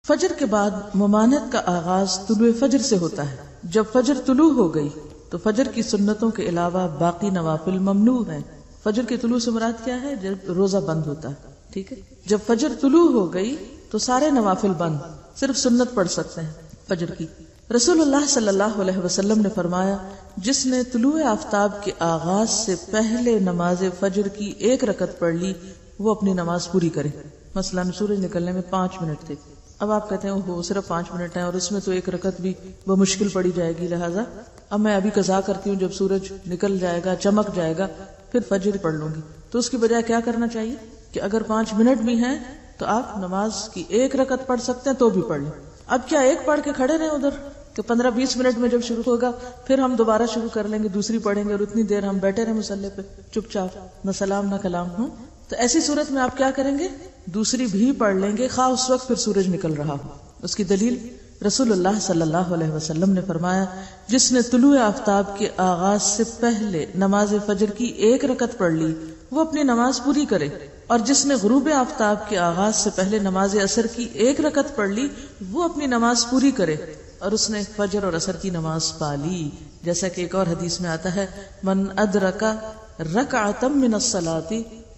فجر کے بعد ممانعت کا آغاز طلوع فجر سے ہوتا ہے. جب فجر طلوع ہو گئی تو فجر کی سنتوں کے علاوہ باقی نوافل ممنوع ہیں. فجر کے طلوع سے مراد کیا ہے؟ جب روزہ بند ہوتا ہے. ٹھیک ہے. جب فجر طلوع ہو گئی تو سارے نوافل بند، صرف سنت پڑھ سکتے ہیں فجر کی. رسول اللہ صلی اللہ علیہ وسلم نے فرمایا جس نے طلوع آفتاب کے آغاز سے پہلے نماز فجر کی 1 رکعت پڑھ لی وہ اپنی نماز پوری کرے. مثلا سورج نکلنے میں 5 منٹ تھے، اب آپ کہتے ہیں وہ صرف 5 منٹ ہیں اور اس میں تو 1 رکعت بھی بمشکل پڑی جائے گی، لہٰذا اب میں ابھی قضا کرتی ہوں، جب سورج نکل جائے گا چمک جائے گا پھر فجر پڑھ لوں گی. تو اس کی بجائے کیا کرنا چاہیے کہ اگر 5 منٹ بھی ہیں تو آپ نماز کی 1 رکعت پڑھ سکتے ہیں تو بھی پڑھ لیں. اب کیا ایک پڑھ کے کھڑے رہیں ادھر کہ 15-20 منٹ میں جب شروع ہوگا پھر ہم دوبارہ شروع کر لیں گے، دوسری پڑھیں گے اور اتنی دیر ہم بیٹھے رہیں مصلی پہ چپ چاپ، نہ سلام نہ کلام ہوں. تو ایسی صورت میں آپ کیا کریں گے؟ دوسری بھی پڑھ لیں گے خواہ اس وقت پھر سورج نکل رہا ہو. اس کی دلیل رسول اللہ صلی اللہ علیہ وسلم نے فرمایا جس نے طلوع آفتاب کے آغاز سے پہلے نماز فجر کی 1 رکعت پڑھ لی وہ اپنی نماز پوری کرے، اور جس نے غروب آفتاب کے آغاز سے پہلے نماز عصر کی 1 رکعت پڑھ لی وہ اپنی نماز پوری کرے، اور اس نے فجر اور عصر کی نماز پا لی. جیسا کہ ایک اور حدیث میں آتا ہے من ادرک رکعۃ من الصلاۃ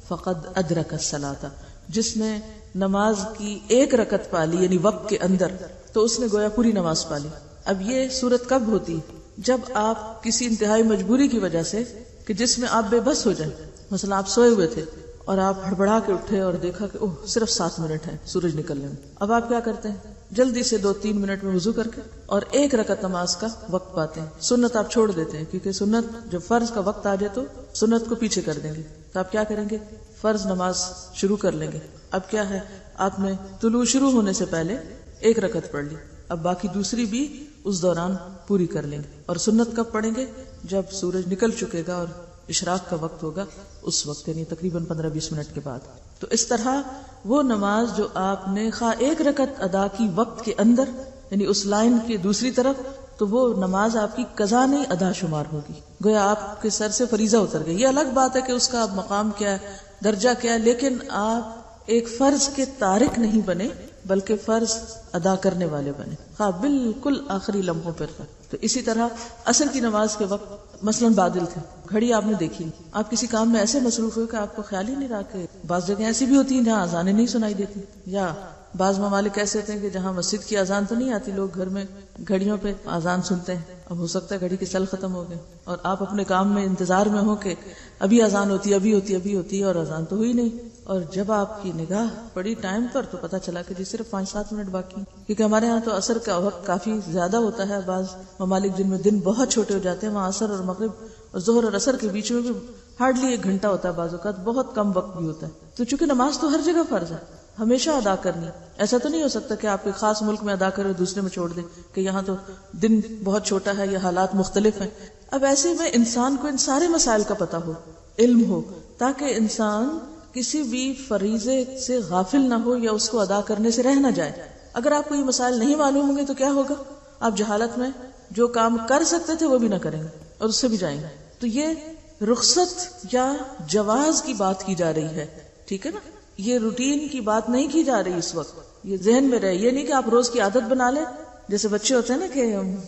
فقد ادرک الصلاۃ، جس نے نماز کی 1 رکعت پا لی یعنی وقت کے اندر تو اس نے گویا پوری نماز پا لی. اب یہ صورت کب ہوتی؟ جب آپ کسی انتہائی مجبوری کی وجہ سے کہ جس میں آپ بے بس ہو جائیں، مثلا آپ سوئے ہوئے تھے اور آپ ہڑبڑا کے اٹھے اور دیکھا کہ اوہ صرف 7 منٹ ہے سورج نکلنے میں. اب آپ کیا کرتے ہیں؟ جلدی سے 2-3 منٹ میں وضو کر کے اور 1 رکعت نماز کا وقت پاتے ہیں. سنت آپ چھوڑ دیتے ہیں کیونکہ سنت جب فرض کا وقت آ جائے تو سنت کو پیچھے کر دیں گے. تو آپ کیا کریں گے؟ فرض نماز شروع کر لیں گے. اب کیا ہے، آپ نے طلوع شروع ہونے سے پہلے 1 رکعت پڑھ لی، اب باقی دوسری بھی اس دوران پوری کر لیں گے. اور سنت کب پڑھیں گے؟ جب سورج نکل چکے گا اور اشراق کا وقت ہوگا اس وقت، یعنی تقریباً 15-20 منٹ کے بعد. تو اس طرح وہ نماز جو آپ نے خواہ 1 رکعت ادا کی وقت کے اندر یعنی اس لائن کی دوسری طرف، تو وہ نماز آپ کی قضا نہیں ادا شمار ہوگی، گویا آپ کے سر سے فریضہ اتر گئی. یہ الگ بات ہے کہ اس کا مقام کیا ہے، درجہ کیا ہے، لیکن آپ ایک فرض کے تارک نہیں بنے بلکہ فرض ادا کرنے والے بنے، ہاں بالکل آخری لمحوں پر. تو اسی طرح عصر کی نماز کے وقت مثلا بادل تھے، گھڑی آپ نے دیکھی، آپ کسی کام میں ایسے مصروف ہوئے کہ آپ کو خیال ہی نہیں رہا کہ بعض جگہ ایسی بھی ہوتی ہیں جہاں اذانیں نہیں سنائی دیتی، یا بعض ممالک ایسے ہوتے ہیں کہ جہاں مسجد کی اذان تو نہیں آتی، لوگ گھر میں گھڑیوں پہ اذان سنتے ہیں. اب ہو سکتا ہے گھڑی کی سل ختم ہو گئے اور آپ اپنے کام میں انتظار میں ہو کہ ابھی اذان ہوتی ہے اور اذان تو ہوئی نہیں، اور جب آپ کی نگاہ پڑی ٹائم پر تو پتا چلا کہ جی صرف 5-7 منٹ باقی ہیں. کیونکہ ہمارے ہاں تو عصر کا وقت کافی زیادہ ہوتا ہے، بعض ممالک جن میں دن بہت چھوٹے ہو جاتے ہیں وہاں عصر اور مغرب اور ظہر اور عصر کے بیچ میں بھی ہارڈلی 1 گھنٹہ ہوتا ہے، بعض اوقات بہت کم وقت بھی ہوتا ہے. تو چونکہ نماز تو ہر جگہ فرض ہے، ہمیشہ ادا کرنی، ایسا تو نہیں ہو سکتا کہ آپ ایک خاص ملک میں ادا کریں اور دوسرے میں چھوڑ دیں کہ یہاں تو دن بہت چھوٹا ہے یا حالات مختلف ہیں. اب ایسے میں انسان کو ان سارے مسائل کا پتہ ہو، علم ہو، تاکہ انسان کسی بھی فریضے سے غافل نہ ہو یا اس کو ادا کرنے سے رہ نہ جائے. اگر آپ کو یہ مسائل نہیں معلوم ہوں گے تو کیا ہوگا؟ آپ جہالت میں جو کام کر سکتے تھے وہ بھی نہ کریں گے اور اس سے بھی جائیں گے. تو یہ رخصت یا جواز کی بات کی جا رہی ہے، ٹھیک ہے نا، یہ روٹین کی بات نہیں کی جا رہی اس وقت. یہ ذہن میں رہے، یہ نہیں کہ آپ روز کی عادت بنا لیں. جیسے بچے ہوتے ہیں نا کہ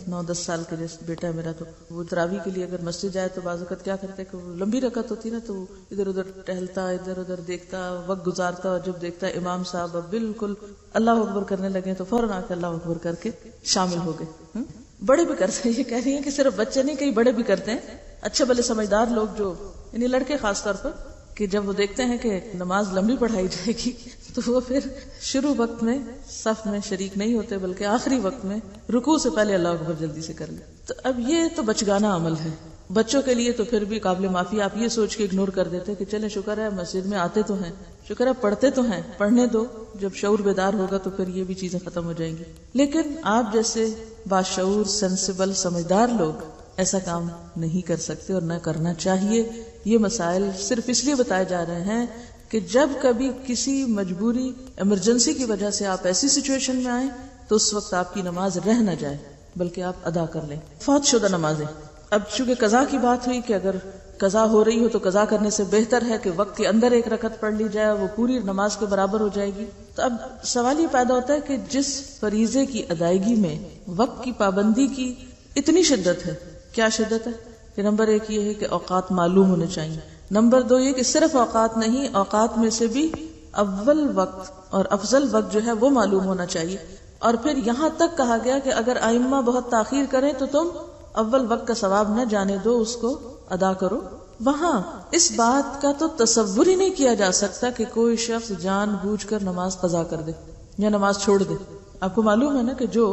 9-10 سال کے، جیسے بیٹا ہے میرا تو وہ تراویح کے لیے اگر مسجد جائے تو بعض اوقات کیا کرتے کہ وہ لمبی رکعت ہوتی نا تو وہ ادھر ادھر ٹہلتا، ادھر ادھر دیکھتا، وقت گزارتا، اور جب دیکھتا امام صاحب اب بالکل اللہ اکبر کرنے لگے تو فوراً آ کے اللہ اکبر کر کے شامل ہو گئے. بڑے بھی کرتے ہیں، یہ کہہ رہی ہیں کہ صرف بچے نہیں، کئی بڑے بھی کرتے ہیں، اچھے بھلے سمجھدار لوگ جو یعنی لڑکے خاص طور پر، کہ جب وہ دیکھتے ہیں کہ نماز لمبی پڑھائی جائے گی تو وہ پھر شروع وقت میں صف میں شریک نہیں ہوتے بلکہ آخری وقت میں رکوع سے پہلے اللہ اکبر جلدی سے کر لیں. تو اب یہ تو بچگانہ عمل ہے. بچوں کے لیے تو پھر بھی قابل معافی، آپ یہ سوچ کے اگنور کر دیتے کہ چلیں شکر ہے مسجد میں آتے تو ہیں، شکر ہے پڑھتے تو ہیں، پڑھنے دو، جب شعور بیدار ہوگا تو پھر یہ بھی چیزیں ختم ہو جائیں گی. لیکن آپ جیسے باشعور، سینسیبل، سمجھدار لوگ ایسا کام نہیں کر سکتے اور نہ کرنا چاہیے. یہ مسائل صرف اس لیے بتائے جا رہے ہیں کہ جب کبھی کسی مجبوری، ایمرجنسی کی وجہ سے آپ ایسی سچویشن میں آئیں تو اس وقت آپ کی نماز رہ نہ جائے بلکہ آپ ادا کر لیں. فوت شدہ نمازیں، اب چونکہ قضا کی بات ہوئی کہ اگر قضا ہو رہی ہو تو قضا کرنے سے بہتر ہے کہ وقت کے اندر ایک رکعت پڑھ لی جائے، وہ پوری نماز کے برابر ہو جائے گی. تو اب سوال یہ پیدا ہوتا ہے کہ جس فریضے کی ادائیگی میں وقت کی پابندی کی اتنی شدت ہے، کیا شدت ہے؟ کہ نمبر 1 یہ ہے کہ اوقات معلوم ہونے چاہیے. نمبر 2 یہ کہ صرف اوقات نہیں، اوقات میں سے بھی اول وقت اور افضل وقت جو ہے وہ معلوم ہونا چاہیے. اور پھر یہاں تک کہا گیا کہ اگر ائمہ بہت تاخیر کریں تو تم اول وقت کا ثواب نہ جانے دو، اس کو ادا کرو. وہاں اس بات کا تو تصور ہی نہیں کیا جا سکتا کہ کوئی شخص جان بوجھ کر نماز قضا کر دے یا نماز چھوڑ دے. آپ کو معلوم ہے نا کہ جو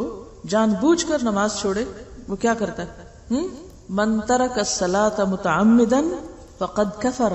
جان بوجھ کر نماز چھوڑے وہ کیا کرتا ہے؟ من ترک الصلاۃ متعمدا فقد کفر.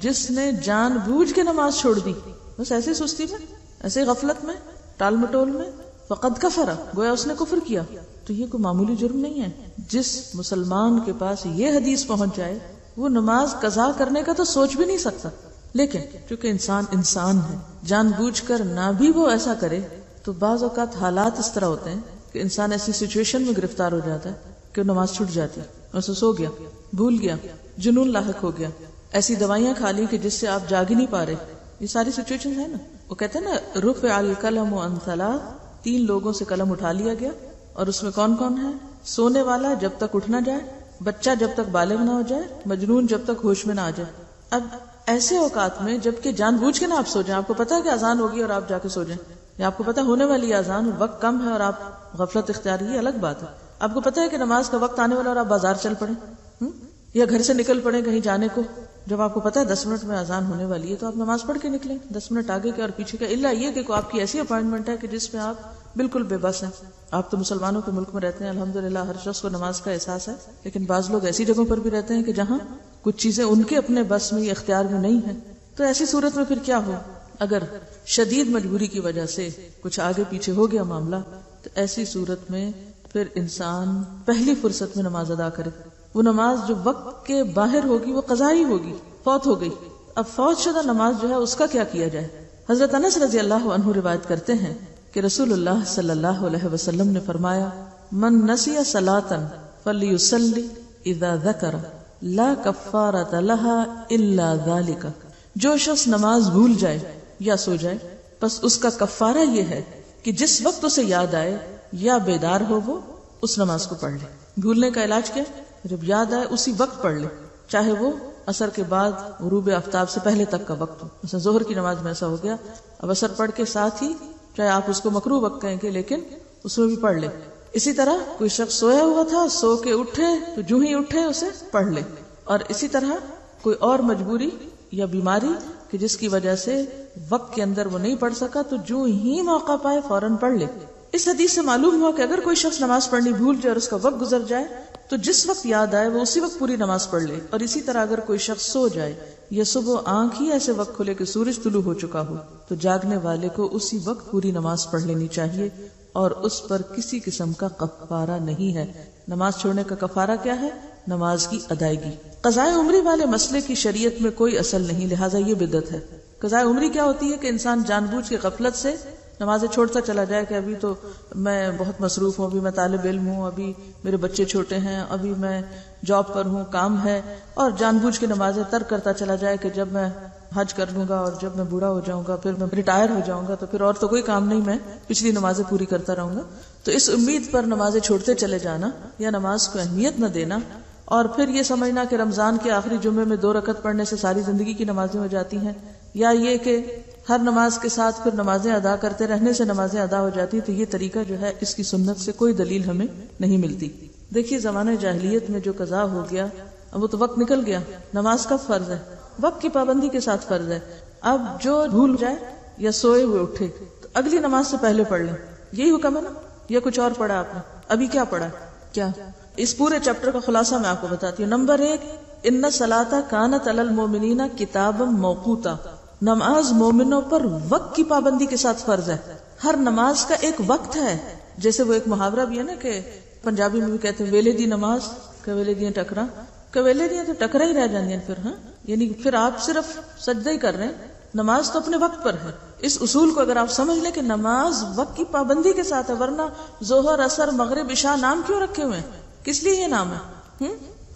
جس نے جان بوجھ کے نماز چھوڑ دی، بس ایسے سستی میں، ایسے غفلت میں، ٹال مٹول میں، فقد کفر، گویا اس نے کفر کیا. تو یہ کوئی معمولی جرم نہیں ہے. جس مسلمان کے پاس یہ حدیث پہنچ جائے وہ نماز قضا کرنے کا تو سوچ بھی نہیں سکتا. لیکن چونکہ انسان ہے، جان بوجھ کر نہ بھی وہ ایسا کرے تو بعض اوقات حالات اس طرح ہوتے ہیں کہ انسان ایسی سچویشن میں گرفتار ہو جاتا ہے کہ نماز چھوٹ جاتی ہے، اسے سو گیا، بھول گیا، جنون لاحق ہو گیا، ایسی دوائیاں کھا لی کہ جس سے آپ جاگ ہی نہیں پا رہے. یہ ساری سچویشن ہے نا. وہ کہتے ہیں نا رفع القلم عن ثلاث، 3 لوگوں سے قلم اٹھا لیا گیا. اور اس میں کون کون ہے؟ سونے والا جب تک اٹھ نہ جائے، بچہ جب تک بالغ نہ ہو جائے، مجنون جب تک ہوش میں نہ آ جائے. اب ایسے اوقات میں جبکہ جان بوجھ کے نہ آپ سو جائیں، آپ کو پتا ہے کہ اذان ہوگی اور آپ جا کے سو جائیں، یا آپ کو پتا ہونے والی اذان، وقت کم ہے اور آپ غفلت اختیار، یہ الگ بات ہے. آپ کو پتا ہے کہ نماز کا وقت آنے والا اور آپ بازار چل پڑے یا گھر سے نکل پڑے کہیں جانے کو، جب آپ کو پتا ہے 10 منٹ میں اذان ہونے والی ہے تو آپ نماز پڑھ کے نکلیں 10 منٹ آگے کے اور پیچھے کے. الا یہ کہ آپ کی ایسی اپوائنٹمنٹ ہے کہ جس میں آپ بالکل بے بس ہیں. آپ تو مسلمانوں کے ملک میں رہتے ہیں، الحمدللہ ہر شخص کو نماز کا احساس ہے، لیکن بعض لوگ ایسی جگہوں پر بھی رہتے ہیں کہ جہاں کچھ چیزیں ان کے اپنے بس میں، اختیار میں نہیں ہیں. تو ایسی صورت میں پھر کیا ہو؟ اگر شدید مجبوری کی وجہ سے کچھ آگے پیچھے ہو گیا معاملہ، تو ایسی صورت میں پھر انسان پہلی فرصت میں نماز ادا کرے. وہ نماز جو وقت کے باہر ہوگی وہ قضائی ہوگی، فوت ہو گئی. اب فوت شدہ نماز جو ہے اس کا کیا کیا جائے؟ حضرت انس رضی اللہ عنہ روایت کرتے ہیں کہ رسول اللہ صلی اللہ علیہ وسلم نے فرمایا، من نسی صلاۃ فلیصلی اذا ذکر لا کفارۃ لها الا ذلک. جو شخص نماز بھول جائے یا سو جائے بس اس کا کفارہ یہ ہے کہ جس وقت اسے یاد آئے یا بیدار ہو وہ اس نماز کو پڑھ لے. بھولنے کا علاج کیا؟ جب یاد آئے اسی وقت پڑھ لے، چاہے وہ عصر کے بعد غروب آفتاب سے پہلے تک کا وقت ہو. مثلا ظہر کی نماز میں ایسا ہو گیا، اب عصر پڑھ کے ساتھ ہی، چاہے آپ اس کو مکروہ وقت کہیں گے لیکن اس میں بھی پڑھ لے. اسی طرح کوئی شخص سویا ہوا تھا، سو کے اٹھے تو جو ہی اٹھے اسے پڑھ لے. اور اسی طرح کوئی اور مجبوری یا بیماری کہ جس کی وجہ سے وقت کے اندر وہ نہیں پڑھ سکا تو جو ہی موقع پائے فوراً پڑھ لے. اس حدیث سے معلوم ہوا کہ اگر کوئی شخص نماز پڑھنی بھول جائے اور اس کا وقت گزر جائے تو جس وقت یاد آئے وہ اسی وقت پوری نماز پڑھ لے. اور اسی طرح اگر کوئی شخص سو جائے یا صبح آنکھ ہی ایسے وقت کھلے کہ سورج طلوع ہو چکا ہو تو جاگنے والے کو اسی وقت پوری نماز پڑھ لینی چاہیے اور اس پر کسی قسم کا کفارہ نہیں ہے. نماز چھوڑنے کا کفارہ کیا ہے؟ نماز کی ادائیگی. قضاء عمری والے مسئلے کی شریعت میں کوئی اصل نہیں، لہٰذا یہ بدعت ہے. قضاء عمری کیا ہوتی ہے کہ انسان جان بوجھ کے غفلت سے نمازیں چھوڑتا چلا جائے کہ ابھی تو میں بہت مصروف ہوں، ابھی میں طالب علم ہوں، ابھی میرے بچے چھوٹے ہیں، ابھی میں جاب پر ہوں، کام ہے، اور جان بوجھ کے نمازیں ترک کرتا چلا جائے کہ جب میں حج کر لوں گا اور جب میں بوڑھا ہو جاؤں گا، پھر میں ریٹائر ہو جاؤں گا تو پھر اور تو کوئی کام نہیں، میں پچھلی نمازیں پوری کرتا رہوں گا. تو اس امید پر نمازیں چھوڑتے چلے جانا یا نماز کو اہمیت نہ دینا اور پھر یہ سمجھنا کہ رمضان کے آخری جمعے میں 2 رکعت پڑھنے سے ساری زندگی کی نمازیں ہو جاتی ہیں، یا یہ کہ ہر نماز کے ساتھ پھر نمازیں ادا کرتے رہنے سے نمازیں ادا ہو جاتی، تو یہ طریقہ جو ہے اس کی سنت سے کوئی دلیل ہمیں نہیں ملتی. دیکھیے زمانہ جاہلیت میں جو قضا ہو گیا، اب وہ تو وقت نکل گیا. نماز کب فرض ہے؟ وقت کی پابندی کے ساتھ فرض ہے. اب جو بھول جائے یا سوئے ہوئے اٹھے تو اگلی نماز سے پہلے پڑھ لیں، یہی حکم ہے نا؟ یا کچھ اور پڑھا آپ نے؟ ابھی کیا پڑھا؟ کیا اس پورے چیپٹر کا خلاصہ میں آپ کو بتاتی ہوں. نمبر 1، ان الصلاۃ کانت علی المؤمنین کتابا موقوتا. نماز مومنوں پر وقت کی پابندی کے ساتھ فرض ہے. ہر نماز کا ایک وقت ہے. جیسے وہ ایک محاورہ بھی ہے نا کہ پنجابی میں بھی کہتے ہیں ویلے دی نماز کہ ویلے دیاں ٹکرا، کہ ویلے دیاں تو ٹکرا ہی رہ جاندیاں پھر. ہاں یعنی پھر آپ صرف سجدہ ہی کر رہے ہیں، نماز تو اپنے وقت پر ہے. اس اصول کو اگر آپ سمجھ لیں کہ نماز وقت کی پابندی کے ساتھ ہے، ورنہ ظہر، عصر، مغرب، عشاء نام کیوں رکھے ہوئے ہیں؟ کس لیے یہ نام ہے؟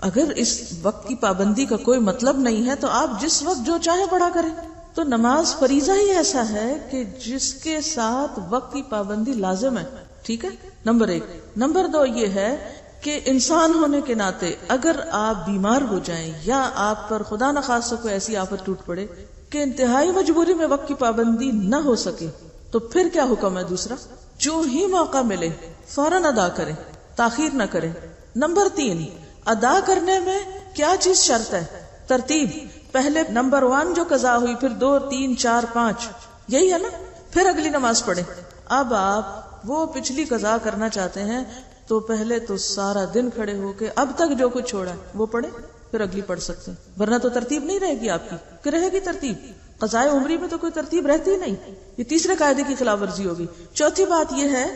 اگر اس وقت کی پابندی کا کوئی مطلب نہیں ہے تو آپ جس وقت جو چاہے پڑھا کریں. تو نماز فریضہ ہی ایسا ہے کہ جس کے ساتھ وقت کی پابندی لازم ہے. ٹھیک ہے، نمبر 1. نمبر 2 یہ ہے کہ انسان ہونے کے ناطے اگر آپ بیمار ہو جائیں یا آپ پر خدا نخواستہ کوئی ایسی آفت ٹوٹ پڑے کہ انتہائی مجبوری میں وقت کی پابندی نہ ہو سکے تو پھر کیا حکم ہے دوسرا؟ جو ہی موقع ملے فوراً ادا کریں، تاخیر نہ کریں. نمبر 3 ادا کرنے میں کیا چیز شرط ہے؟ ترتیب. پہلے نمبر 1 جو قضا ہوئی، پھر 2 3 4 5، یہی ہے نا، پھر اگلی نماز پڑھیں. اب آپ وہ پچھلی قضا کرنا چاہتے ہیں تو پہلے تو سارا دن کھڑے ہو کے اب تک جو کچھ چھوڑا ہے وہ پڑھیں، پھر اگلی پڑھ سکتے ہیں، ورنہ تو ترتیب نہیں رہے گی آپ کی. کہ رہے گی ترتیب؟ قضائے عمری میں تو کوئی ترتیب رہتی ہی نہیں. یہ تیسرے قاعدے کی خلاف ورزی ہوگی. چوتھی بات یہ ہے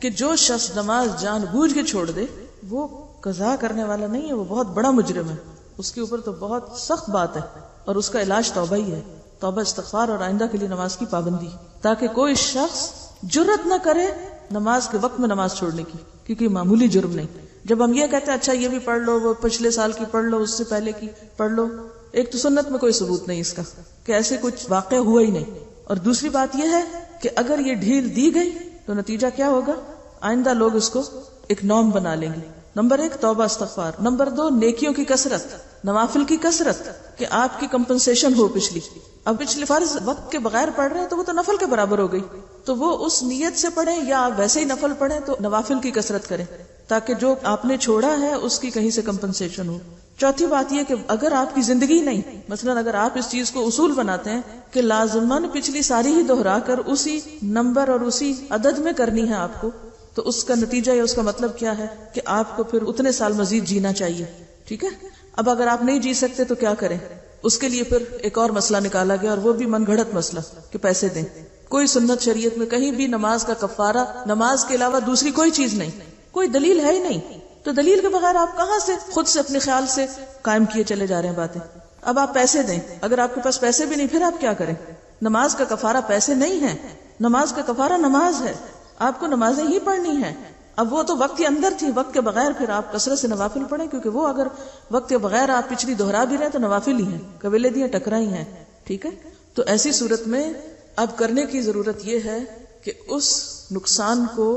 کہ جو شخص نماز جان بوجھ کے چھوڑ دے وہ قضا کرنے والا نہیں ہے، وہ بہت بڑا مجرم ہے. اس کے اوپر تو بہت سخت بات ہے اور اس کا علاج توبہ ہی ہے. توبہ، استغفار اور آئندہ کے لیے نماز کی پابندی، تاکہ کوئی شخص جرت نہ کرے نماز کے وقت میں نماز چھوڑنے کی، کیونکہ یہ معمولی جرم نہیں. جب ہم یہ کہتے ہیں اچھا یہ بھی پڑھ لو، وہ پچھلے سال کی پڑھ لو، اس سے پہلے کی پڑھ لو، ایک تو سنت میں کوئی ثبوت نہیں اس کا کہ ایسے کچھ واقع ہوا ہی نہیں. اور دوسری بات یہ ہے کہ اگر یہ ڈھیل دی گئی تو نتیجہ کیا ہوگا؟ آئندہ لوگ اس کو ایک نارم بنا لیں گے. نمبر 1 توبہ استغفار. نمبر 2 نیکیوں کی کثرت، نوافل کی کثرت، کہ آپ کی کمپنسیشن ہو پچھلی. اب پچھلے فرض وقت کے بغیر پڑھ رہے ہیں تو وہ تو نفل کے برابر ہو گئی، تو وہ اس نیت سے پڑھیں یا آپ ویسے ہی نفل پڑھیں تو نوافل کی کثرت کریں تاکہ جو آپ نے چھوڑا ہے اس کی کہیں سے کمپنسیشن ہو. چوتھی بات یہ کہ اگر آپ کی زندگی نہیں، مثلا اگر آپ اس چیز کو اصول بناتے ہیں کہ لازماً پچھلی ساری ہی دہرا کر اسی نمبر اور اسی عدد میں کرنی ہے آپ کو، تو اس کا نتیجہ یا اس کا مطلب کیا ہے کہ آپ کو پھر اتنے سال مزید جینا چاہیے. ٹھیک ہے. اب اگر آپ نہیں جی سکتے تو کیا کریں؟ اس کے لیے پھر ایک اور مسئلہ نکالا گیا اور وہ بھی من گھڑت مسئلہ کہ پیسے دیں. کوئی سنت شریعت میں کہیں بھی نماز کا کفارہ نماز کے علاوہ دوسری کوئی چیز نہیں، کوئی دلیل ہے ہی نہیں. تو دلیل کے بغیر آپ کہاں سے خود سے اپنے خیال سے قائم کیے چلے جا رہے ہیں باتیں. اب آپ پیسے دیں، اگر آپ کے پاس پیسے بھی نہیں پھر آپ کیا کریں؟ نماز کا کفارہ پیسے نہیں ہے، نماز کا کفارہ نماز ہے. آپ کو نمازیں ہی پڑھنی ہیں. اب وہ تو وقت کے اندر تھی، وقت کے بغیر پھر آپ کثرت سے نوافل پڑھیں، کیونکہ وہ اگر وقت کے بغیر آپ پچھلی دہرا بھی رہے تو نوافل ہی ہیں، قبیلے دیاں ٹکرا ہی ہیں. ٹھیک ہے. تو ایسی صورت میں اب کرنے کی ضرورت یہ ہے کہ اس نقصان کو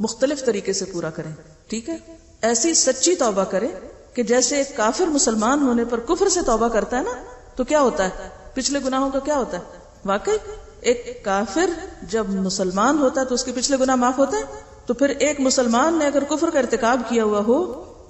مختلف طریقے سے پورا کریں. ٹھیک ہے. ایسی سچی توبہ کریں کہ جیسے ایک کافر مسلمان ہونے پر کفر سے توبہ کرتا ہے نا تو کیا ہوتا ہے؟ پچھلے گناہوں کا کیا ہوتا ہے؟ واقعی ایک کافر جب مسلمان ہوتا ہے تو اس کے پچھلے گناہ معاف ہوتے ہیں. تو پھر ایک مسلمان نے اگر کفر کا ارتکاب کیا ہوا ہو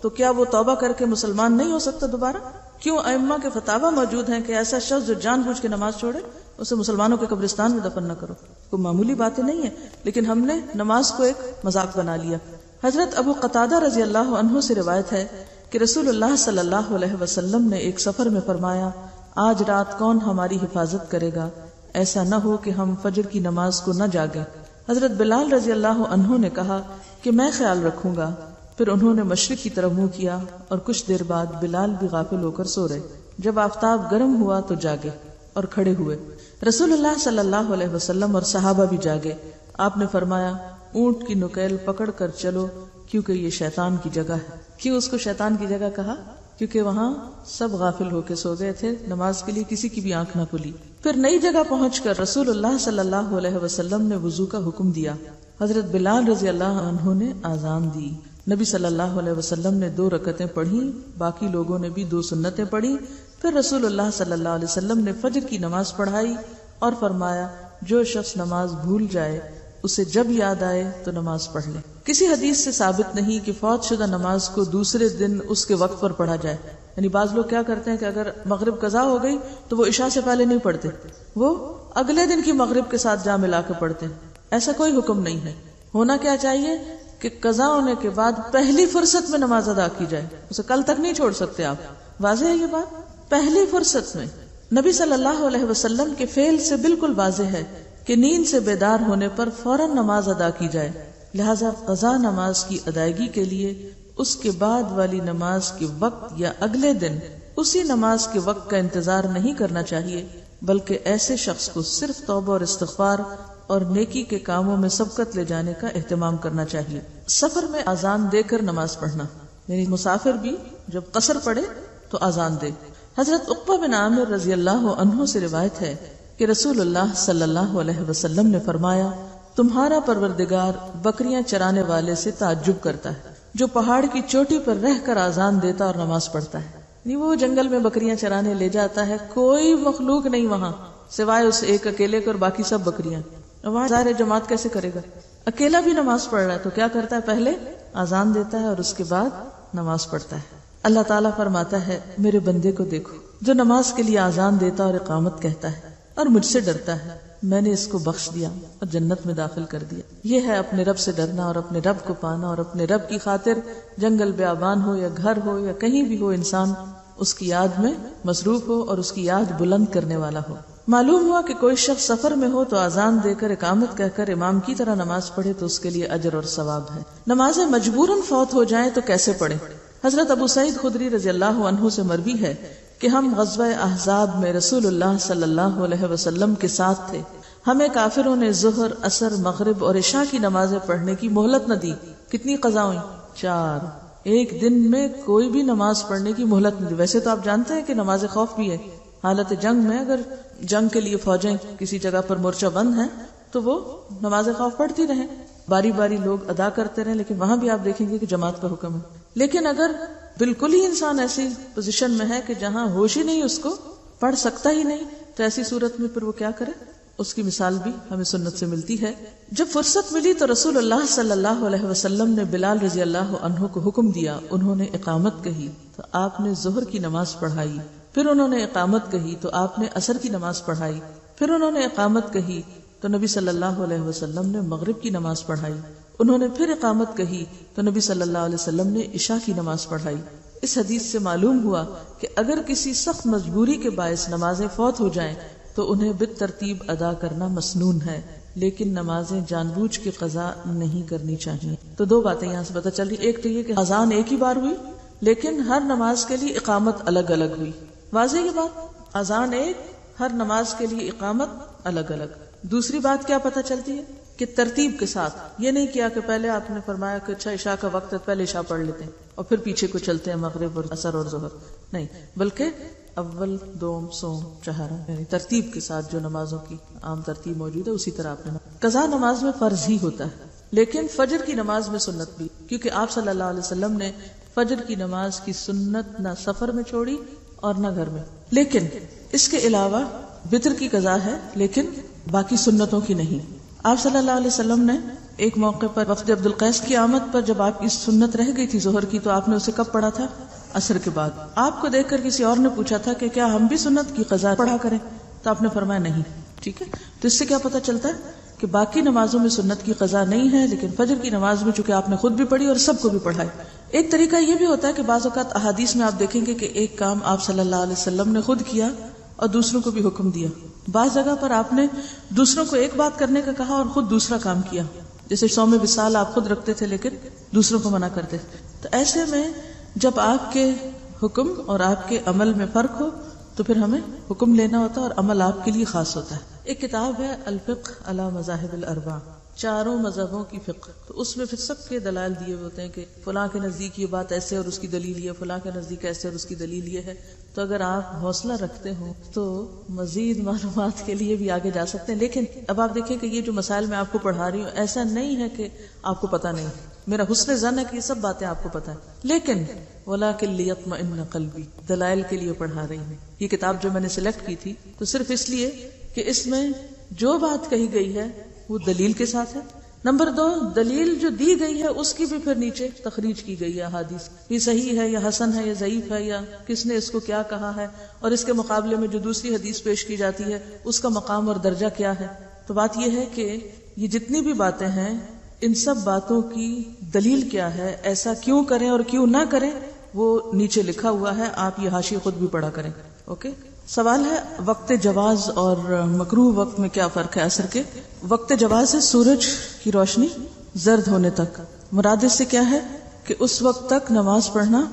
تو کیا وہ توبہ کر کے مسلمان نہیں ہو سکتا دوبارہ؟ کیوں ائمہ کے فتاوی موجود ہیں کہ ایسا شخص جو جان بوجھ کے نماز چھوڑے اسے مسلمانوں کے قبرستان میں دفن نہ کرو. کوئی معمولی باتیں نہیں ہے، لیکن ہم نے نماز کو ایک مذاق بنا لیا. حضرت ابو قتادہ رضی اللہ عنہ سے روایت ہے کہ رسول اللہ صلی اللہ علیہ وسلم نے ایک سفر میں فرمایا، آج رات کون ہماری حفاظت کرے گا؟ ایسا نہ ہو کہ ہم فجر کی نماز کو نہ جاگیں. حضرت بلال رضی اللہ عنہ نے کہا کہ میں خیال رکھوں گا. پھر انہوں نے مشرق کی طرف منہ کیا اور کچھ دیر بعد بلال بھی غافل ہو کر سو رہے. جب آفتاب گرم ہوا تو جاگے اور کھڑے ہوئے. رسول اللہ صلی اللہ علیہ وسلم اور صحابہ بھی جاگے. آپ نے فرمایا، اونٹ کی نکیل پکڑ کر چلو کیونکہ یہ شیطان کی جگہ ہے. کیوں اس کو شیطان کی جگہ کہا؟ کیونکہ وہاں سب غافل ہو کے سو گئے تھے، نماز کے لیے کسی کی بھی آنکھ نہ کھلی. پھر نئی جگہ پہنچ کر رسول اللہ صلی اللہ علیہ وسلم نے وضو کا حکم دیا. حضرت بلال رضی اللہ عنہ نے آذان دی. نبی صلی اللہ علیہ وسلم نے 2 رکعتیں پڑھی، باقی لوگوں نے بھی 2 سنتیں پڑھی. پھر رسول اللہ صلی اللہ علیہ وسلم نے فجر کی نماز پڑھائی اور فرمایا، جو شخص نماز بھول جائے اسے جب یاد آئے تو نماز پڑھ لے. کسی حدیث سے ثابت نہیں کہ فوت شدہ نماز کو دوسرے دن اس کے وقت پر پڑھا جائے. یعنی بعض لوگ کیا کرتے ہیں کہ اگر مغرب قضا ہو گئی تو وہ عشاء سے پہلے نہیں پڑھتے، وہ اگلے دن کی مغرب کے ساتھ جا ملا کے پڑھتے ہیں. ایسا کوئی حکم نہیں ہے. ہونا کیا چاہیے کہ قضا ہونے کے بعد پہلی فرصت میں نماز ادا کی جائے، اسے کل تک نہیں چھوڑ سکتے آپ. واضح ہے یہ بات؟ پہلی فرصت میں. نبی صلی اللہ علیہ وسلم کے فعل سے بالکل واضح ہے کہ نیند سے بیدار ہونے پر فوراً نماز ادا کی جائے. لہذا قضا نماز کی ادائیگی کے لیے اس کے بعد والی نماز کے وقت یا اگلے دن اسی نماز کے وقت کا انتظار نہیں کرنا چاہیے، بلکہ ایسے شخص کو صرف توبہ اور استغفار اور نیکی کے کاموں میں سبقت لے جانے کا اہتمام کرنا چاہیے. سفر میں اذان دے کر نماز پڑھنا، یعنی مسافر بھی جب قصر پڑے تو اذان دے۔ حضرت عقبہ بن عامر رضی اللہ عنہ سے روایت ہے کہ رسول اللہ صلی اللہ علیہ وسلم نے فرمایا، تمہارا پروردگار بکریاں چرانے والے سے تعجب کرتا ہے جو پہاڑ کی چوٹی پر رہ کر اذان دیتا اور نماز پڑھتا ہے۔ یعنی وہ جنگل میں بکریاں چرانے لے جاتا ہے، کوئی مخلوق نہیں وہاں سوائے اس ایک اکیلے کو اور باقی سب بکریاں۔ وہاں ظاہر جماعت کیسے کرے گا؟ اکیلا بھی نماز پڑھ رہا ہے تو کیا کرتا ہے؟ پہلے اذان دیتا ہے اور اس کے بعد نماز پڑھتا ہے۔ اللہ تعالیٰ فرماتا ہے، میرے بندے کو دیکھو جو نماز کے لیے اذان دیتا اور اقامت کہتا ہے اور مجھ سے ڈرتا ہے، میں نے اس کو بخش دیا اور جنت میں داخل کر دیا۔ یہ ہے اپنے رب سے ڈرنا اور اپنے رب کو پانا، اور اپنے رب کی خاطر جنگل بیابان ہو یا گھر ہو یا کہیں بھی ہو، انسان اس کی یاد میں مصروف ہو اور اس کی یاد بلند کرنے والا ہو۔ معلوم ہوا کہ کوئی شخص سفر میں ہو تو اذان دے کر اقامت کہہ کر امام کی طرح نماز پڑھے تو اس کے لیے اجر اور ثواب ہے۔ نمازیں مجبوراً فوت ہو جائیں تو کیسے پڑھیں؟ حضرت ابو سعید خدری رضی اللہ عنہ سے مروی ہے کہ ہم غزوہ احزاب میں رسول اللہ صلی اللہ علیہ وسلم کے ساتھ تھے، ہمیں کافروں نے ظہر، عصر، مغرب اور عشاء کی نمازیں پڑھنے کی مہلت نہ دی۔ کتنی قضا ہوئی؟ 4۔ ایک دن میں کوئی بھی نماز پڑھنے کی مہلت نہیں دی۔ ویسے تو آپ جانتے ہیں کہ نماز خوف بھی ہے، حالت جنگ میں اگر جنگ کے لیے فوجیں کسی جگہ پر مورچہ بند ہیں تو وہ نماز خوف پڑھتی رہیں، باری باری لوگ ادا کرتے رہیں، لیکن وہاں بھی آپ دیکھیں گے کہ جماعت کا حکم ہے۔ لیکن اگر بالکل ہی انسان ایسی پوزیشن میں ہے کہ جہاں ہوش ہی نہیں، اس کو پڑھ سکتا ہی نہیں، تو ایسی صورت میں پھر وہ کیا کرے؟ اس کی مثال بھی ہمیں سنت سے ملتی ہے۔ جب فرصت ملی تو رسول اللہ صلی اللہ علیہ وسلم نے بلال رضی اللہ عنہ کو حکم دیا، انہوں نے اقامت کہی تو آپ نے ظہر کی نماز پڑھائی، پھر انہوں نے اقامت کہی تو آپ نے عصر کی نماز پڑھائی، پھر انہوں نے اقامت کہی تو نبی صلی اللہ علیہ وسلم نے مغرب کی نماز پڑھائی، انہوں نے پھر اقامت کہی تو نبی صلی اللہ علیہ وسلم نے عشاء کی نماز پڑھائی۔ اس حدیث سے معلوم ہوا کہ اگر کسی سخت مجبوری کے باعث نمازیں فوت ہو جائیں تو انہیں بالترتیب ادا کرنا مسنون ہے، لیکن نمازیں جان بوجھ کے قضا نہیں کرنی چاہیے۔ تو دو باتیں یہاں سے پتہ چل رہی، ایک تو یہ کہ اذان ایک ہی بار ہوئی لیکن ہر نماز کے لیے اقامت الگ الگ ہوئی۔ واضح یہ بات، اذان ایک، ہر نماز کے لیے اقامت الگ الگ۔ دوسری بات کیا پتہ چلتی ہے کہ ترتیب کے ساتھ، یہ نہیں کیا کہ پہلے آپ نے فرمایا کہ اچھا عشاء کا وقت ہے پہلے عشاء پڑھ لیتے ہیں اور پھر پیچھے کو چلتے ہیں مغرب اور عصر اور ظہر، نہیں، بلکہ اول، دوم، سوم، چہارہ، یعنی ترتیب کے ساتھ جو نمازوں کی عام ترتیب موجود ہے اسی طرح آپ نے۔ قضا نماز میں فرض ہی ہوتا ہے، لیکن فجر کی نماز میں سنت بھی، کیونکہ آپ صلی اللہ علیہ وسلم نے فجر کی نماز کی سنت نہ سفر میں چھوڑی اور نہ گھر میں۔ لیکن اس کے علاوہ وتر کی قضا ہے لیکن باقی سنتوں کی نہیں۔ آپ صلی اللہ علیہ وسلم نے ایک موقع پر وفد عبد القیس کی آمد پر جب آپ کی سنت رہ گئی تھی ظہر کی تو آپ نے اسے کب پڑھا تھا؟ عصر کے بعد۔ آپ کو دیکھ کر کسی اور نے پوچھا تھا کہ کیا ہم بھی سنت کی قضا پڑھا کریں، تو آپ نے فرمایا نہیں۔ ٹھیک ہے، تو اس سے کیا پتہ چلتا ہے کہ باقی نمازوں میں سنت کی قضا نہیں ہے، لیکن فجر کی نماز میں چونکہ آپ نے خود بھی پڑھی اور سب کو بھی پڑھائی۔ ایک طریقہ یہ بھی ہوتا ہے کہ بعض اوقات احادیث میں آپ دیکھیں گے کہ ایک کام آپ صلی اللہ علیہ وسلم نے خود کیا اور دوسروں کو بھی حکم دیا۔ بعض جگہ پر آپ نے دوسروں کو ایک بات کرنے کا کہا اور خود دوسرا کام کیا، جیسے صوم وصال آپ خود رکھتے تھے لیکن دوسروں کو منع کرتے تھے۔ تو ایسے میں جب آپ کے حکم اور آپ کے عمل میں فرق ہو تو پھر ہمیں حکم لینا ہوتا ہے اور عمل آپ کے لیے خاص ہوتا ہے۔ ایک کتاب ہے الفقہ علی مذاہب الاربع، چاروں مذہبوں کی فقہ، تو اس میں پھر سب کے دلائل دیے ہوتے ہیں کہ فلاں کے نزدیک یہ بات ایسے اور اس کی دلیل یہ، فلاں کے نزدیک ایسے اور اس کی دلیل یہ ہے۔ تو اگر آپ حوصلہ رکھتے ہوں تو مزید معلومات کے لیے بھی آگے جا سکتے ہیں۔ لیکن اب آپ دیکھیں کہ یہ جو مسائل میں آپ کو پڑھا رہی ہوں ایسا نہیں ہے کہ آپ کو پتہ نہیں، میرا حسن ظن ہے کہ یہ سب باتیں آپ کو پتہ ہیں، لیکن وَلَٰكِن لِيَطْمَئِنَّ قَلْبِي، دلائل کے لیے پڑھا رہی ہوں۔ یہ کتاب جو میں نے سلیکٹ کی تھی تو صرف اس لیے کہ اس میں جو بات کہی گئی ہے وہ دلیل کے ساتھ ہے۔ نمبر 2، دلیل جو دی گئی ہے اس کی بھی پھر نیچے تخریج کی گئی ہے احادیث، یہ صحیح ہے یا حسن ہے یا ضعیف ہے یا کس نے اس کو کیا کہا ہے، اور اس کے مقابلے میں جو دوسری حدیث پیش کی جاتی ہے اس کا مقام اور درجہ کیا ہے۔ تو بات یہ ہے کہ یہ جتنی بھی باتیں ہیں ان سب باتوں کی دلیل کیا ہے، ایسا کیوں کریں اور کیوں نہ کریں، وہ نیچے لکھا ہوا ہے، آپ یہ حاشیے خود بھی پڑھا کریں۔ اوکے، سوال ہے وقت جواز اور مکروہ وقت میں کیا فرق ہے عصر کے؟ وقت جواز ہے سورج کی روشنی زرد ہونے تک، مراد اس سے کیا ہے کہ اس وقت تک نماز پڑھنا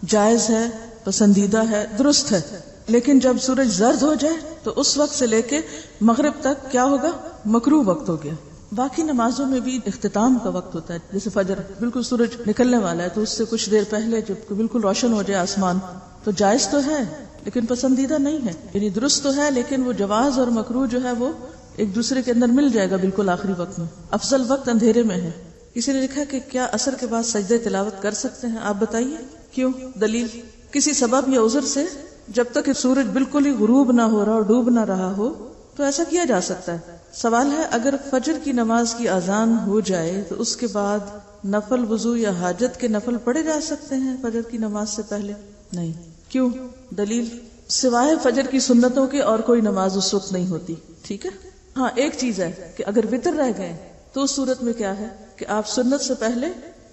جائز ہے، پسندیدہ ہے، درست ہے، لیکن جب سورج زرد ہو جائے تو اس وقت سے لے کے مغرب تک کیا ہوگا؟ مکروہ وقت ہو گیا۔ باقی نمازوں میں بھی اختتام کا وقت ہوتا ہے، جیسے فجر بالکل سورج نکلنے والا ہے تو اس سے کچھ دیر پہلے جب بالکل روشن ہو جائے آسمان، تو جائز تو ہے لیکن پسندیدہ نہیں ہے، یعنی درست تو ہے لیکن وہ جواز اور مکروہ جو ہے وہ ایک دوسرے کے اندر مل جائے گا بالکل آخری وقت میں. افضل وقت اندھیرے میں ہے. کسی نے لکھا کہ کیا عصر کے بعد سجدے تلاوت کر سکتے ہیں؟ آپ بتائیے کیوں؟ دلیل؟ کسی سبب یا عذر سے جب تک کہ سورج بالکل ہی غروب نہ ہو رہا اور ڈوب نہ رہا ہو تو ایسا کیا جا سکتا ہے. سوال ہے اگر فجر کی نماز کی اذان ہو جائے تو اس کے بعد نفل وضو یا حاجت کے نفل پڑھے جا سکتے ہیں فجر کی نماز سے پہلے؟ نہیں. کیوں؟ دلیل؟ سوائے فجر کی سنتوں کے اور کوئی نماز اس وقت نہیں ہوتی. ٹھیک ہے. ہاں ایک چیز ہے کہ اگر وتر رہ گئے تو اس صورت میں کیا ہے کہ آپ سنت سے پہلے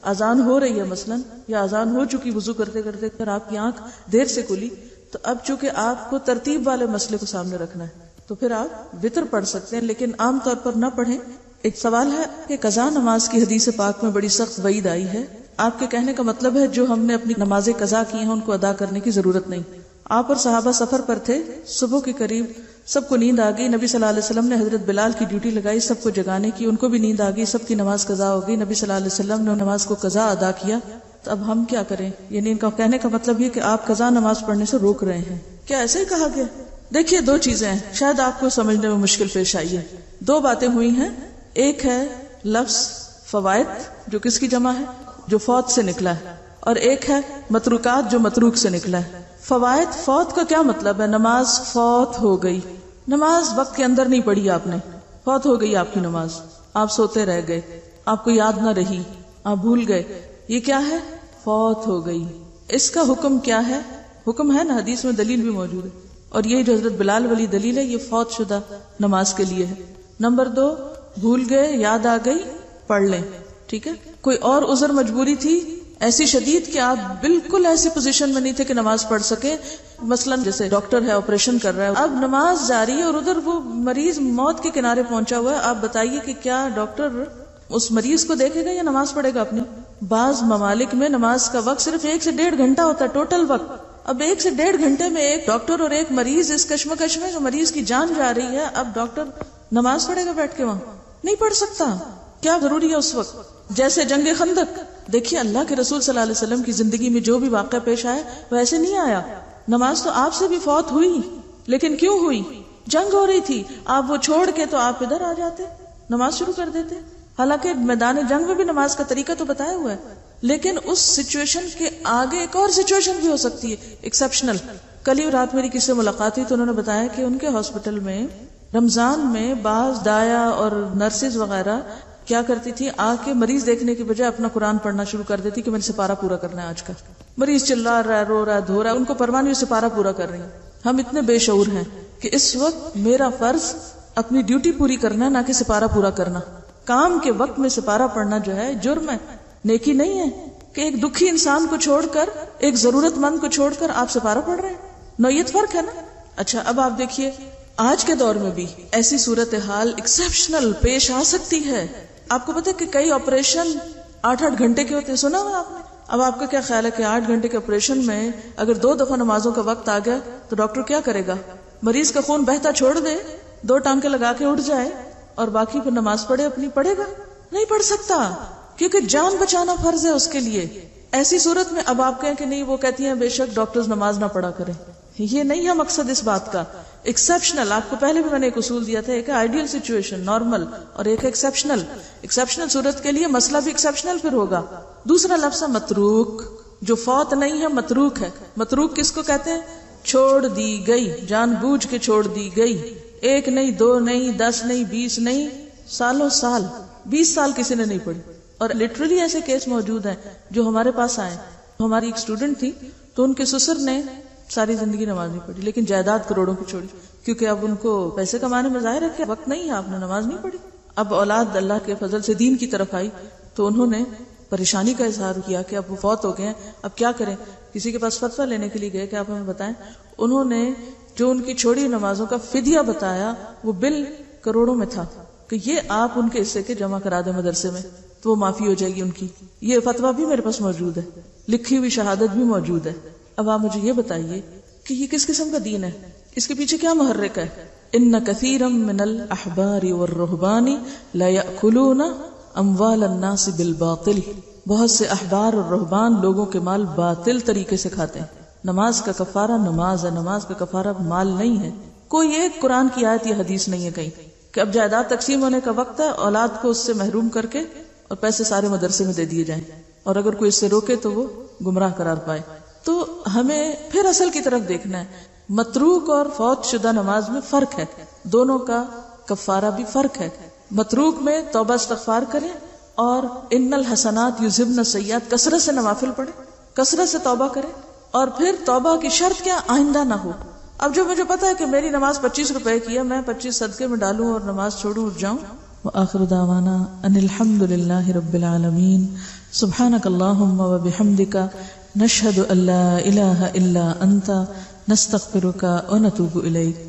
اذان ہو رہی ہے مثلا یا اذان ہو چکی وضو کرتے کرتے پھر آپ کی آنکھ دیر سے کھلی تو اب چونکہ آپ کو ترتیب والے مسئلے کو سامنے رکھنا ہے تو پھر آپ وتر پڑھ سکتے ہیں لیکن عام طور پر نہ پڑھیں. ایک سوال ہے کہ قضا نماز کی حدیث پاک میں بڑی سخت وعید آئی ہے. آپ کے کہنے کا مطلب ہے جو ہم نے اپنی نمازیں قضا کی ہیں ان کو ادا کرنے کی ضرورت نہیں. آپ اور صحابہ سفر پر تھے، صبح کے قریب سب کو نیند آ گئی، نبی صلی اللہ علیہ وسلم نے حضرت بلال کی ڈیوٹی لگائی سب کو جگانے کی، ان کو بھی نیند آ گئی، سب کی نماز قضا ہو گئی، نبی صلی اللہ علیہ وسلم نے نماز کو قضا ادا کیا. تو اب ہم کیا کریں؟ یعنی ان کا کہنے کا مطلب یہ کہ آپ قضا نماز پڑھنے سے روک رہے ہیں. کیا ایسے ہی کہا گیا؟ دیکھیے دو چیزیں ہیں شاید آپ کو سمجھنے میں مشکل پیش آئی ہے. دو باتیں ہوئی ہیں. ایک ہے لفظ فوائد جو کس کی جمع ہے؟ جو فوت سے نکلا ہے، اور ایک ہے متروکات جو متروک سے نکلا ہے. فوائد، فوت کا کیا مطلب ہے؟ نماز فوت ہو گئی، نماز وقت کے اندر نہیں پڑھی آپ نے، فوت ہو گئی آپ کی نماز، آپ سوتے رہ گئے، آپ کو یاد نہ رہی، آپ بھول گئے، یہ کیا ہے؟ فوت ہو گئی. اس کا حکم کیا ہے؟ حکم ہے نا، حدیث میں دلیل بھی موجود ہے، اور یہ جو حضرت بلال والی دلیل ہے یہ فوت شدہ نماز کے لیے ہے. نمبر 2، بھول گئے، یاد آ گئی، پڑھ لیں. ٹھیک ہے. کوئی اور عذر مجبوری تھی ایسی شدید کہ آپ بالکل ایسی پوزیشن میں نہیں تھے کہ نماز پڑھ سکے، مثلا جیسے ڈاکٹر ہے آپریشن کر رہا ہے، اب نماز جاری ہے اور ادھر وہ مریض موت کے کنارے پہنچا ہوا ہے، آپ بتائیے کہ کیا ڈاکٹر اس مریض کو دیکھے گا یا نماز پڑھے گا اپنی؟ بعض ممالک میں نماز کا وقت صرف 1 سے 1.5 گھنٹہ ہوتا ہے ٹوٹل وقت. اب 1 سے 1.5 گھنٹے میں ایک ڈاکٹر اور ایک مریض اس کشمکش میں مریض کی جان جا رہی ہے، اب ڈاکٹر نماز پڑھے گا بیٹھ کے؟ وہاں نہیں پڑھ سکتا. کیا ضروری ہے اس وقت؟ جیسے جنگ خندق، دیکھیے اللہ کے رسول صلی اللہ علیہ وسلم کی زندگی میں جو بھی واقعہ پیش آیا وہ ایسے نہیں آیا. نماز تو آپ سے بھی فوت ہوئی، لیکن کیوں ہوئی؟ جنگ ہو رہی تھی، آپ وہ چھوڑ کے تو آپ ادھر آ جاتے، نماز شروع کر دیتے. حالانکہ میدان جنگ میں بھی نماز کا طریقہ تو بتایا ہوا ہے، لیکن اس سچویشن کے آگے ایک اور سچویشن بھی ہو سکتی ہے ایکسپشنل. کل ہی رات میری کسی سے ملاقات ہوئی تو انہوں نے بتایا کہ ان کے ہاسپٹل میں رمضان میں بعض دایا اور نرسز وغیرہ کیا کرتی تھی، آ کے مریض دیکھنے کے بجائے اپنا قرآن پڑھنا شروع کر دیتی کہ میں نے سپارہ پورا کرنا ہے آج کا. مریض چلا رہا ہے، رو رہا ہے، دھو رہا ہے، ان کو پرواہ نہیں، سپارہ پورا کر رہی ہیں. ہم اتنے بے شعور ہیں کہ اس وقت میرا فرض اپنی ڈیوٹی پوری کرنا ہے، نہ کہ سپارہ پورا کرنا. کام کے وقت میں سپارہ پڑھنا جو ہے جرم ہے، نیکی نہیں ہے کہ ایک دکھی انسان کو چھوڑ کر، ایک ضرورت مند کو چھوڑ کر آپ سپارہ پڑھ رہے ہیں. نوعیت فرق ہے نا. اچھا اب آپ دیکھیے آج کے دور میں بھی ایسی صورتحال ایکسپشنل پیش آ سکتی ہے. آپ کو پتہ ہے کہ کئی آپریشن 8-8 گھنٹے کے ہوتے ہیں، سنا ہوا آپ نے؟ اب آپ کا کیا خیال ہے کہ 8 گھنٹے کے آپریشن میں اگر 2 دفعہ نمازوں کا وقت آ گیا تو ڈاکٹر کیا کرے گا؟ مریض کا خون بہتا چھوڑ دے، 2 ٹانکے لگا کے اٹھ جائے اور باقی پھر نماز پڑھے اپنی؟ پڑھے گا؟ نہیں پڑھ سکتا، کیونکہ جان بچانا فرض ہے اس کے لیے. ایسی صورت میں اب آپ کہیں کہ نہیں، وہ کہتی ہیں بے شک ڈاکٹرز نماز نہ پڑھا کریں. یہ نہیں ہے مقصد اس بات کا. ایکسپشنل، آپ کو پہلے بھی میں نے ایک اصول دیا تھا، ایک آئیڈیل سچویشن نارمل اور ایک ایکسپشنل. ایکسپشنل صورت کے لیے مسئلہ بھی ایکسپشنل پھر ہوگا. دوسرا لفظ ہے متروک، جو فوت نہیں ہے متروک ہے. متروک کس کو کہتے ہیں؟ چھوڑ دی گئی، جان بوجھ کے چھوڑ دی گئی. 1 نہیں، 2 نہیں، 10 نہیں، 20 نہیں، سالوں سال، 20 سال کسی نے نہیں پڑھی. اور لٹرلی ایسے کیس موجود ہیں جو ہمارے پاس آئے. ہماری ایک اسٹوڈنٹ تھی تو ان کے سسر نے ساری زندگی نماز نہیں پڑھی، لیکن جائیداد کروڑوں کی چھوڑی، کیونکہ اب ان کو پیسے کمانے میں ظاہر ہے کہ وقت نہیں ہے، آپ نے نماز نہیں پڑھی. اب اولاد اللہ کے فضل سے دین کی طرف آئی تو انہوں نے پریشانی کا اظہار کیا کہ اب وہ فوت ہو گئے ہیں، اب کیا کریں. کسی کے پاس فتویٰ لینے کے لیے گئے کہ آپ ہمیں بتائیں. انہوں نے جو ان کی چھوڑی نمازوں کا فدیہ بتایا وہ بل کروڑوں میں تھا کہ یہ آپ ان کے حصے کے جمع کرا دیں مدرسے میں تو وہ معافی ہو جائے گی ان کی. یہ فتویٰ بھی میرے پاس موجود ہے، لکھی ہوئی شہادت بھی موجود ہے. اب آپ مجھے یہ بتائیے کہ یہ کس قسم کا دین ہے؟ اس کے پیچھے کیا محرک ہے؟ ان کثیرا من الاحبار والرہبان لا یأکلون اموال الناس بالباطل، بہت سے احبار اور رہبان لوگوں کے مال باطل طریقے سے کھاتے ہیں. نماز کا کفارہ نماز ہے، نماز کا کفارہ مال نہیں ہے. کوئی ایک قرآن کی آیت یا حدیث نہیں ہے کہیں کہ اب جائیداد تقسیم ہونے کا وقت ہے، اولاد کو اس سے محروم کر کے اور پیسے سارے مدرسے میں دے دیے جائیں، اور اگر کوئی اس سے روکے تو وہ گمراہ قرار پائے. تو ہمیں پھر اصل کی طرف دیکھنا ہے. متروک اور فوت شدہ نماز میں فرق ہے، دونوں کا کفارہ بھی فرق ہے. متروک میں توبہ استغفار کریں اور ان الحسنات یذہبن السیئات، کثرت سے نوافل پڑھیں، کثرت سے توبہ کریں. اور پھر توبہ کی شرط کیا؟ آئندہ نہ ہو. اب جو مجھے پتا ہے کہ میری نماز 25 روپے کی ہے، میں 25 صدقے میں ڈالوں اور نماز چھوڑوں اور جاؤں. وآخر دعوانا ان الحمد للہ رب العالمین. سبحانک اللہم وبحمدک، نشہد ان لا الہ الا انت، نستغفرک ونتوب الیک.